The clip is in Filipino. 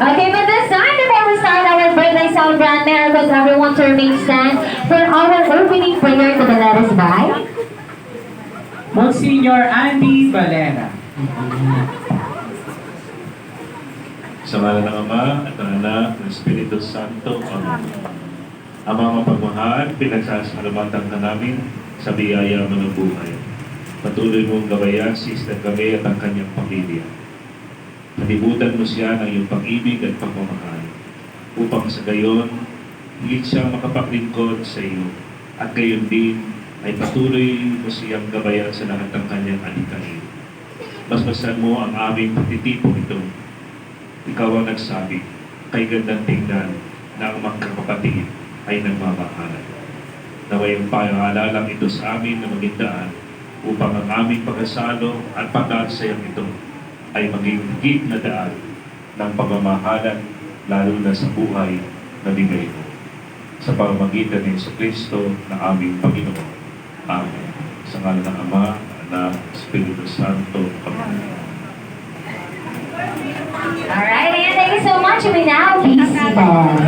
Okay, but this time, before we start our birthday sound brand, may I request everyone to remain stand for our opening prayer to the Let Us By. Monsignor Andy Valera. Sa ngalan ng Ama at ng Anak ng Espiritu Santo. Amen. Ama mapagmahal, pinagsasalamatan ka namin sa biyaya mo ng buhay. Patuloy mong gabayan si Sister kami at ang kanyang pamilya. Panibutan mo siya ng iyong pag-ibig at pagmamahal upang sa gayon, higit siya makapaglingkod sa iyo at gayon din ay patuloy mo siyang gabayan sa lahat ng kanyang alikain. Basbasan mo ang aming pagtitipong ito. Ikaw ang nagsabi, kay gandang tingnan na ang magkakapatid ay nagmamahalan. Naway ang pangalalang ito sa amin na magindaan upang ang aming pagkasalo at pagkasayang ito ay maging higit na daan ng pagmamahalan lalo na sa buhay na bigay mo. Sa pamamagitan ni Jesucristo na aming Panginoon. Amen. Sa ngalan ng Ama, Anak, Espiritu Santo. Amen. Alright, and thank you so much. You may now be seated.